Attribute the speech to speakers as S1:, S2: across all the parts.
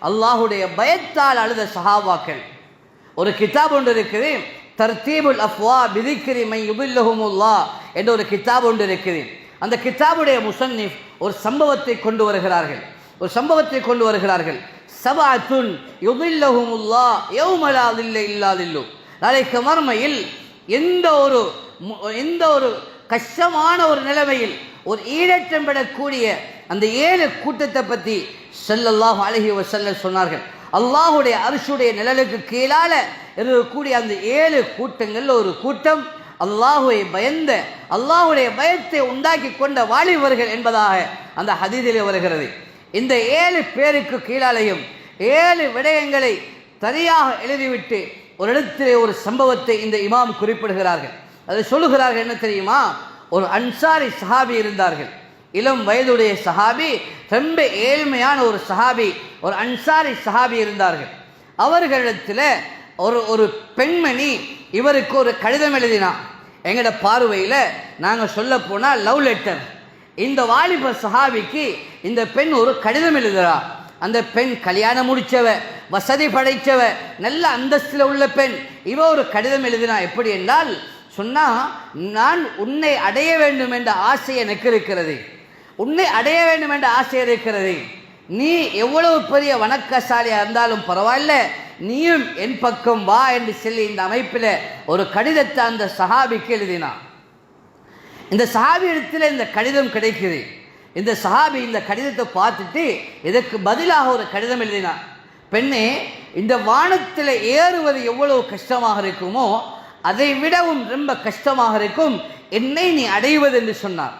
S1: அல்லாஹுடைய பயத்தால் அழுத சஹாபாக்கள். ஒரு கிதாப் ஒன்று இருக்குது, தர்தீபுல் அஃப்வா பிதிக்ரி மை யுதில்லஹுமுல்லாஹ் என்ற ஒரு கிதாப் ஒன்று இருக்குது. அந்த கிதாபுடைய முஸன்னிஃப் ஒரு சம்பவத்தை கொண்டு வருகிறார்கள். சபஅத்துன் யுதில்லஹுமுல்லாஹ் யௌம லா தில்ல இல்லா தில்லு. நாளைக்கு மறுமையில் எந்த ஒரு கஷ்டமான ஒரு நிலைமையில் ஒரு ஈடேற்றம் பெறக்கூடிய அந்த 7 கூட்டத்தை பற்றி ஸல்லல்லாஹு அலைஹி வஸல்லம் சொன்னார்கள். அல்லாஹுடைய அர்ஷுடைய நிழலுக்கு கீழால இருக்கக்கூடிய அந்த 7 கூட்டங்கள் ஒரு கூட்டம் அல்லாஹுவை பயந்த, அல்லாஹுடைய பயத்தை உண்டாக்கி கொண்ட வாலிபர்கள் என்பதாக அந்த ஹதீஸிலே வருகிறது. இந்த 7 பேருக்கு கீழாலையும் 7 விடயங்களை சரியாக எழுதிவிட்டு ஒரு இடத்திலே ஒரு சம்பவத்தை இந்த இமாம் குறிப்பிடுகிறார்கள். அதை சொல்லுகிறார்கள். என்ன தெரியுமா? ஒரு அன்சாரி சஹாபி இருந்தார்கள், இளம் வயதுடைய சஹாபி, ரொம்ப ஏழ்மையான ஒரு சஹாபி, ஒரு அன்சாரி சஹாபி இருந்தார்கள். அவர்களிடத்தில் ஒரு பெண்மணி இவருக்கு ஒரு கடிதம் எழுதினா. எங்கட பார்வையில் நாங்கள் சொல்ல போனால் லவ் லெட்டர். இந்த வாலிப சஹாபிக்கு இந்த பெண் ஒரு கடிதம் எழுதுறா. அந்த பெண் கல்யாணம் முடிச்சவ, வசதி படைச்சவ, நல்ல அந்தஸ்தில் உள்ள பெண். இவ ஒரு கடிதம் எழுதினா. எப்படி என்றால் சொன்னா, நான் உன்னை அடைய வேண்டும் என்ற ஆசை எனக்கு இருக்கிறது, உன்னை அடைய வேண்டும் என்ற ஆசை இருக்கிறது. நீ எவ்வளவு பெரிய வணக்கசாலியா இருந்தாலும் பரவாயில்ல, நீயும் என் பக்கம் வா என்று சொல்லி இந்த அமைப்பில் ஒரு கடிதத்தை அந்த சஹாபிக்கு எழுதினான். இந்த சஹாபி இடத்துல இந்த கடிதம் கிடைக்குது. இந்த சஹாபி இந்த கடிதத்தை பார்த்துட்டு இதற்கு பதிலாக ஒரு கடிதம் எழுதினான். பெண்ணே, இந்த வானத்தில் ஏறுவது எவ்வளவு கஷ்டமாக இருக்குமோ அதை விடவும் ரொம்ப கஷ்டமாக இருக்கும் என்னை நீ அடைவது என்று சொன்னார்.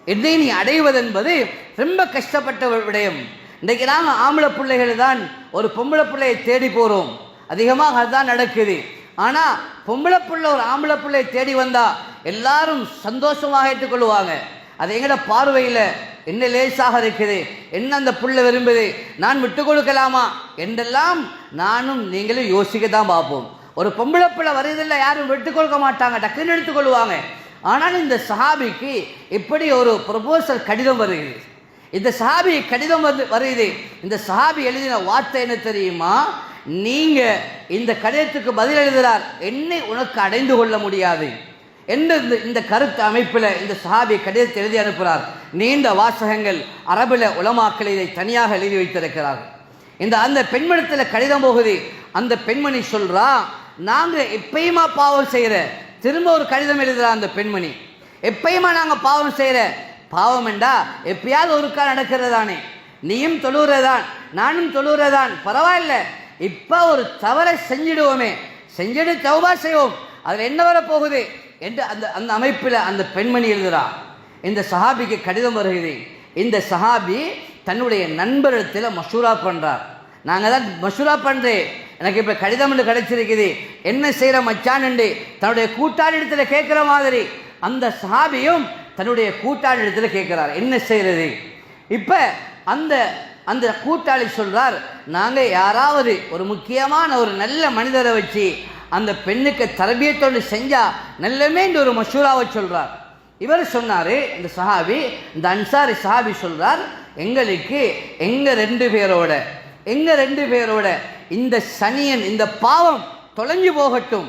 S1: என்னை நீ அடைவது என்பது ரொம்ப கஷ்டப்பட்ட விடயம். இன்றைக்கு நாங்கள் ஆம்பளை பிள்ளைகள் தான் ஒரு பொம்பளை பிள்ளையை தேடி போகிறோம், அதிகமாக அதுதான் நடக்குது. ஆனால் பொம்பளை பிள்ளை ஒரு ஆம்பளை பிள்ளையை தேடி வந்தால் எல்லாரும் சந்தோஷமாக ஏற்றுக்கொள்வாங்க. அது எங்கட பார்வையில் என்ன லேசாக இருக்குது, என்ன அந்த பிள்ளை விரும்புது, நான் விட்டு கொடுக்கலாமா என்றெல்லாம் நானும் நீங்களும் யோசிக்க தான் பார்ப்போம். ஒரு பொம்பளை பிள்ளை வருதில்லை, யாரும் விட்டு கொடுக்க மாட்டாங்க, டக்குன்னு எடுத்துக்கொள்வாங்க. ஆனால் இந்த சஹாபிக்கு இப்படி ஒரு ப்ரொபோசல் கடிதம் வருகிறது. இந்த சஹாபி கடிதம் வருது. இந்த சஹாபி எழுதின வார்த்தை என்ன தெரியுமா? நீங்க இந்த கடிதத்துக்கு பதில் எழுதுகிறார், என்னை உனக்கு அடைந்து கொள்ள முடியாது என்று இந்த கருத்து அமைப்பில் இந்த சஹாபி கடிதத்தை எழுதி அனுப்புகிறார். நீண்ட வாசகங்கள், அரபுல உலமாக்கள் இதை தனியாக எழுதி வைத்திருக்கிறார்கள். அந்த பெண்மணித்தில் கடிதம் போகுது. அந்த பெண்மணி சொல்றா, நாங்க எப்பயுமா பாவம் செய்யற, திரும்ப ஒரு கடிதம் எழுதுறா அந்த பெண்மணி, எப்பயுமா நாங்க பாவம் செய்யற, பாவம் என்றா எப்பயாவது ஒருக்கா நடக்கிறதானே, நீயும் தொழுறதான் நானும் தொழுறதான், பரவாயில்ல, இப்ப ஒரு தவறை செஞ்சிடுவோமே, செஞ்சிடு தௌபா செய்வோம், அதுல என்ன வர போகுது என்று அந்த அமைப்பில் அந்த பெண்மணி எழுதுறா. இந்த சஹாபிக்கு கடிதம் வருகிறது. இந்த சஹாபி தன்னுடைய நண்பரிடத்தில் மஷூரா பண்றார். நாங்கள் தான் மஷூரா பண்றேன், எனக்கு இப்போ கடிதம் என்று கிடைச்சிருக்குது, என்ன செய்கிற மச்சான் என்று தன்னுடைய கூட்டாளி இடத்துல கேட்குற மாதிரி அந்த சஹாபியும் தன்னுடைய கூட்டாளி இடத்துல கேட்கிறார், என்ன செய்யறது. இப்போ அந்த கூட்டாளி சொல்றார், நாங்கள் யாராவது ஒரு முக்கியமான ஒரு நல்ல மனிதரை வச்சு அந்த பெண்ணுக்கு தரபியத்தோடு செஞ்சா நல்லமே என்று ஒரு மஷூராவை சொல்றார். இவர் சொன்னாரு, இந்த சஹாபி, இந்த அன்சாரி சஹாபி சொல்றார், எங்களுக்கு எங்க ரெண்டு பேரோட இந்த சனியன், இந்த பாவம் தொலைஞ்சு போகட்டும்,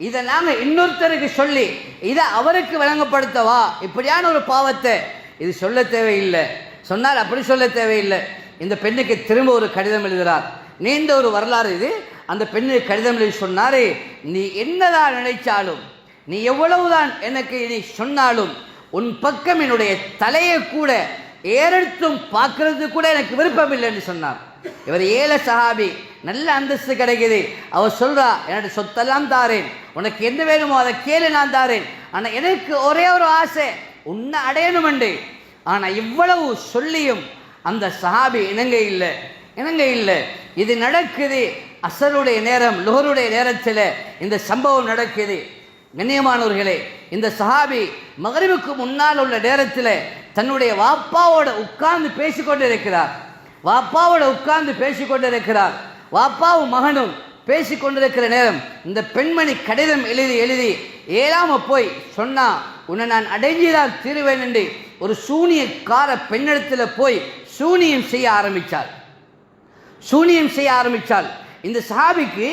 S1: இதை நாங்கள் இன்னொருத்தருக்கு சொல்லி இதை அவருக்கு வழங்கப்படுத்தவா, இப்படியான ஒரு பாவத்தை இது சொல்ல தேவையில்லை சொன்னார். அப்படி சொல்ல தேவையில்லை. இந்த பெண்ணுக்கு திரும்ப ஒரு கடிதம் எழுதுகிறார். நீண்ட ஒரு வரலாறு இது. அந்த பெண்ணுக்கு கடிதம் எழுதி சொன்னாரு, நீ என்னதான் நினைச்சாலும், நீ எவ்வளவுதான் எனக்கு இனி சொன்னாலும், உன் பக்கம் என்னுடைய தலையை கூட ஏறெடுத்தும் பார்க்கறது கூட எனக்கு விருப்பம் இல்லை என்று சொன்னார். இவர் ஏழை சஹாபி, நல்ல அந்தஸ்து கிடைக்குது. அவர் சொல்றா, என்னோட சொத்தெல்லாம் தாரேன், உனக்கு என்ன வேணுமோ அதை கேளு, நான் தாரேன், ஆனா எனக்கு ஒரே ஒரு ஆசை, உன்னை அடையணும் என்று. ஆனா இவ்வளவு சொல்லியும் அந்த சஹாபி இணங்க இல்லை. இது நடக்குது அசருடைய நேரம், லுஹருடைய நேரத்தில் இந்த சம்பவம் நடக்குது. கண்ணியமானவர்களே, இந்த சஹாபி மகரிபுக்கு முன்னால் உள்ள நேரத்தில் தன்னுடைய வாப்பாவோட உட்கார்ந்து பேசிக்கொண்டிருக்கிறார். வாப்பாவும் மகனும் பேசிக்கொண்டிருக்கிற நேரம் இந்த பெண்மணி கடிதம் எழுதி ஏலாம போய் சொன்னா, உன்னை நான் அடைஞ்சுதான் தீருவேன் என்று ஒரு சூனியக்கார பெண்ணிடத்தில் போய் சூனியம் செய்ய ஆரம்பித்தார். சூனியம் செய்ய ஆரம்பித்தாள். இந்த சஹாபிக்கு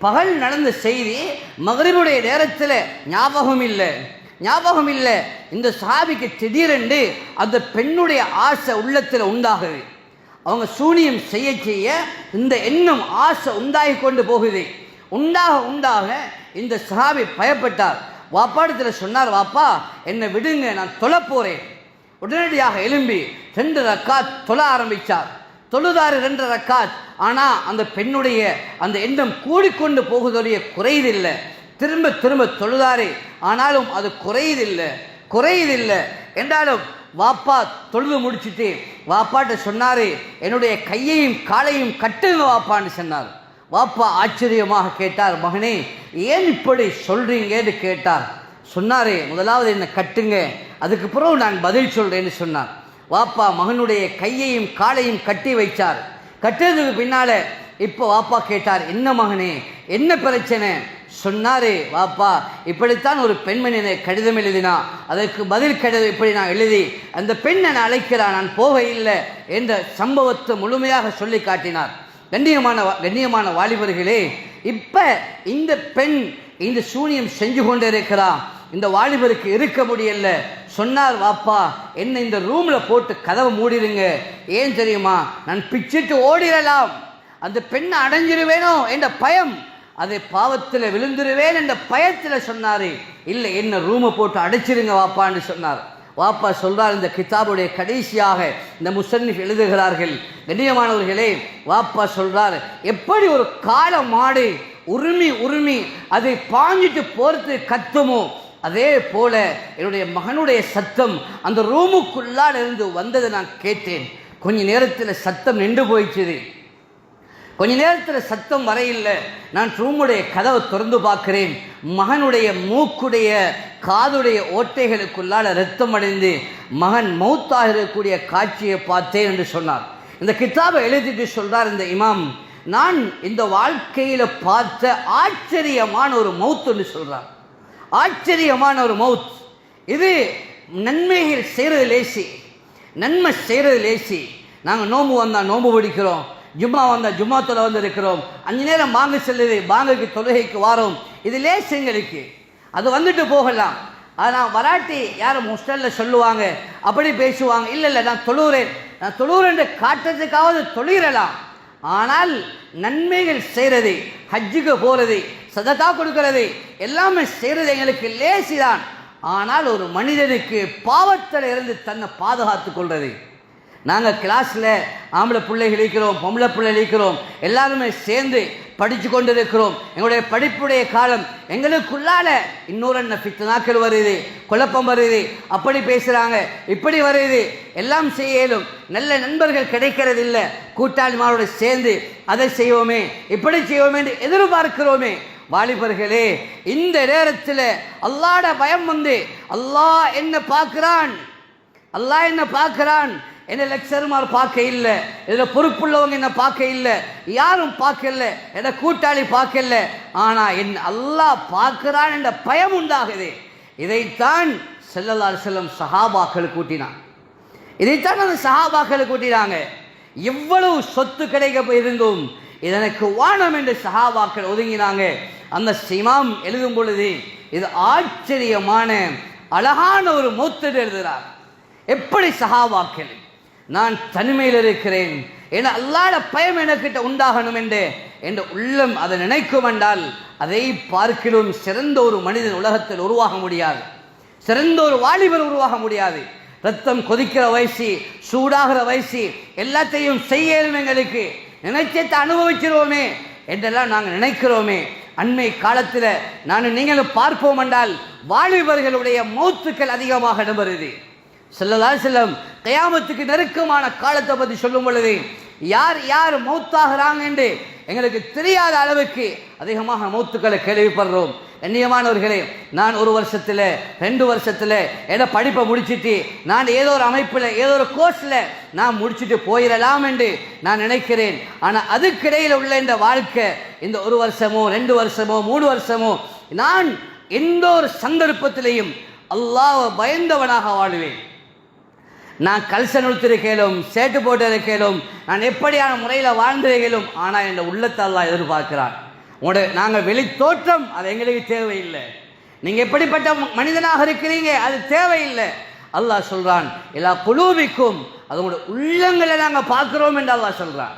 S1: பகல் நடந்த செய்தி மக்ரிபுடைய நேரத்தில் ஞாபகம் இல்லை. இந்த சஹாபிக்கு திடீரென்று அந்த பெண்ணுடைய ஆசை உள்ளத்தில் உண்டாகுது. அவங்க சூனியம் செய்ய இந்த எண்ணம் ஆசை உண்டாகி கொண்டு போகுது. உண்டாக இந்த சஹாபி பயப்பட்டார். வாப்பாடத்தில் சொன்னார், வாப்பா என்னை விடுங்க, நான் தொழ போறேன். உடனடியாக எழும்பி 2 ரக்காத் தொழ ஆரம்பித்தார். தொழுதாறு 2 ரக்காத். ஆனால் அந்த பெண்ணுடைய அந்த எண்ணம் கூடிக்கொண்டு போகுதோடைய குறையதில்லை. திரும்ப தொழுதாரு, ஆனாலும் அது குறையதில்லை என்றாலும் வாப்பா தொழுது முடிச்சுட்டு வாப்பாட்ட சொன்னாரு, என்னுடைய கையையும் காலையும் கட்டுங்க வாப்பான்னு சொன்னார். வாப்பா ஆச்சரியமாக கேட்டார், மகனே ஏன் இப்படி சொல்றீங்கன்னு கேட்டார். சொன்னாரு, முதலாவது என்னை கட்டுங்க, அதுக்கு பிறகு நான் பதில் சொல்றேன்னு சொன்னார். வாப்பா மகனுடைய கையையும் காலையும் கட்டி வைச்சார். கட்டுறதுக்கு பின்னால இப்போ வாப்பா கேட்டார், என்ன மகனே என்ன பிரச்சனை? சொன்னாரு, வாப்பா இப்படித்தான் ஒரு பெண்மணி கடிதம் எழுதினா, அதற்கு பதில் கடிதம் இப்படி நான் எழுதி அந்த பெண் என்னை அழைக்கிறான், நான் போக இல்லை என்ற சம்பவத்தை முழுமையாக சொல்லி காட்டினார். கண்ணியமான வாலிபர்களே, இப்ப இந்த பெண் இந்த சூனியம் செஞ்சு கொண்டு இருக்கிறா. இந்த வாலிபருக்கு இருக்க முடியல. சொன்னார், வாப்பா என்ன இந்த ரூம்ல போட்டு கதவை மூடிடுங்க. ஏன் தெரியுமா, நான் பிச்சிட்டு ஓடிடலாம், அந்த பெண்ணை அடைஞ்சிருவேனோ என்ற பயம், அதை பாவத்தில் விழுந்துருவேன் என்ற பயத்தில் சொன்னாரு. இல்லை, என்ன ரூமை போட்டு அடைச்சிருங்க வாப்பான்னு சொன்னார். வாப்பா சொல்றார், இந்த கிதாபுடைய கடைசியாக இந்த முசன்னிஃப் எழுதுகிறார்கள், கண்ணியமானவர்களே, வாப்பா சொல்றார், எப்படி ஒரு காளை மாடு உருமி அதை பாஞ்சிட்டு போறது கத்துமோ, அதே போல என்னுடைய மகனுடைய சத்தம் அந்த ரூமுக்குள்ளால் இருந்து வந்ததை நான் கேட்டேன். கொஞ்ச நேரத்தில் சத்தம் நின்று போயிடுச்சு. கொஞ்ச நேரத்தில் சத்தம் வரையில்லை. நான் ரூமுடைய கதவை திறந்து பார்க்கிறேன். மகனுடைய மூக்குடைய காதுடைய ஓட்டைகளுக்குள்ளால் ரத்தம் அடைந்து மகன் மௌத்தாக இருக்கக்கூடிய காட்சியை பார்த்தேன் என்று சொன்னார். இந்த கிதாபை எழுதிட்டு சொல்றார் இந்த இமாம், நான் இந்த வாழ்க்கையில பார்த்த ஆச்சரியமான ஒரு மௌத் என்று சொல்றார். ஆச்சரியமான ஒரு மௌத். இது நன்மைகள் செய்யறது லேசி, நன்மை செய்யறது லேசி. நாங்கள் நோம்பு வந்தா நோம்பு பிடிக்கிறோம், ஜும்மா வந்தா ஜும்மா தொலை வந்து இருக்கிறோம், 5 நேரம் பாங்கு செல்லுது, பாங்குக்கு தொழுகைக்கு வாரோம். இது லேஸ் எங்களுக்கு, அது வந்துட்டு போகலாம். ஆனால் வராட்டி யாரும் முஸ்டல்ல சொல்லுவாங்க, அப்படி பேசுவாங்க. இல்லை நான் தொழுகிறேன் காட்டுறதுக்காவது தொழுகிறலாம். ஆனால் நன்மைகள் செய்கிறது, ஹஜ்ஜுக்கு போகிறது, சதகா கொடுக்கிறது, எல்லாமே செய்கிறது எங்களுக்கு லேசிதான். ஆனால் ஒரு மனிதனுக்கு பாவத்தில் இருந்து தன்னை பாதுகாத்து கொள்வது. நாங்கள் கிளாஸில் ஆம்பளை பிள்ளைகள் இருக்கிறோம், பொம்பளை பிள்ளை இருக்கிறோம், எல்லாருமே சேர்ந்து படித்து கொண்டு இருக்கிறோம். எங்களுடைய படிப்புடைய காலம் எங்களுக்குள்ளால இன்னொரு ஃபித்னாக்கள் வருது, குழப்பம் வருது, அப்படி பேசுகிறாங்க, இப்படி வருது, எல்லாம் செய்யலும். நல்ல நண்பர்கள் கிடைக்கிறது இல்லை. கூட்டாளிமாரோடு சேர்ந்து அதை செய்வோமே இப்படி செய்வோமே என்று எதிர்பார்க்கிறோமே. வாலிபர்களே, இந்த நேரத்தில் அல்லாஹ்ட பயம் வந்து, அல்லாஹ் என்ன பார்க்கிறான், என்ன லெக்சர்மார் பார்க்க இல்லை, இதில் பொறுப்புள்ளவங்க என்ன பார்க்க இல்லை, யாரும் பார்க்கல, என்ன கூட்டாளி பார்க்கல, ஆனால் என் அல்லாஹ் பார்க்கிறான் என்ற பயம் உண்டாகுது. இதைத்தான் ஸல்லல்லாஹு அலைஹி வஸல்லம் சஹாபாக்கள் கூட்டினான். இதைத்தான் அந்த சஹாபாக்கள் கூட்டினாங்க. எவ்வளவு சொத்து கிடைக்க இருந்தும் இதற்கு வானம் என்று சஹாபாக்கள் ஒதுங்கினாங்க. அந்த இமாம் எழுதும் பொழுது இது ஆச்சரியமான அழகான ஒரு மௌத் எழுதுகிறார். எப்படி சஹாபாக்கள், நான் தனிமையில் இருக்கிறேன், என அல்லாஹ்ட பயம் எனக்கிட்ட உண்டாகணும் என்ற உள்ளம் அதை நினைக்கும் என்றால் அதை பார்க்கிலும் சிறந்த ஒரு மனிதன் உலகத்தில் உருவாக முடியாது, சிறந்த ஒரு வாலிபர் உருவாக முடியாது. ரத்தம் கொதிக்கிற வயசு, சூடாகிற வயசு, எல்லாத்தையும் செய்யணும், எங்களுக்கு நினைச்சத்தை அனுபவிச்சிருவோமே என்றெல்லாம் நாங்கள் நினைக்கிறோமே. அண்மை காலத்தில் நான் நீங்களும் பார்ப்போம் என்றால் வாலிபர்களுடைய மௌத்துக்கள் அதிகமாக இடம்பெறுது. ஸல்லல்லாஹு அலைஹி வஸல்லம் கியாமத்துக்கு நெருக்கமான காலத்தை பற்றி சொல்லும் பொழுது யார் மௌத்தாகிறாங்க என்று எங்களுக்கு தெரியாத அளவுக்கு அதிகமாக மௌத்துக்களை கேள்விப்படுறோம். கண்ணியமானவர்களே, நான் 1 வருஷத்தில் 2 வருஷத்தில் என படிப்பை முடிச்சுட்டு நான் ஏதோ ஒரு அமைப்பில் ஏதோ ஒரு கோர்ஸில் நான் முடிச்சுட்டு போயிடலாம் என்று நான் நினைக்கிறேன். ஆனால் அதுக்கிடையில் உள்ள இந்த வாழ்க்கை, இந்த 1 வருஷமோ 2 வருஷமோ 3 வருஷமோ, நான் எந்த ஒரு சந்தர்ப்பத்திலையும் அல்லாஹ்வை பயந்தவனாக வாழ்வேன். நான் கல்சன் உடுத்திருக்கலும், சேட்டு போட்டிருக்கலும், நான் எப்படியான முறையில் வாழ்ந்திருக்கலும், ஆனால் என் உள்ளத்தை அல்லாஹ் எதிர்பார்க்கிறான். நாங்கள் வெளி தோற்றம் அது எங்களுக்கு தேவையில்லை. நீங்கள் எப்படிப்பட்ட மனிதனாக இருக்கிறீங்க அது தேவையில்லை. அல்லாஹ் சொல்றான், எல்லா குலூபிக்கும், அது உங்களோட உள்ளங்களை நாங்கள் பார்க்கிறோம் என்று அல்லாஹ் சொல்றான்.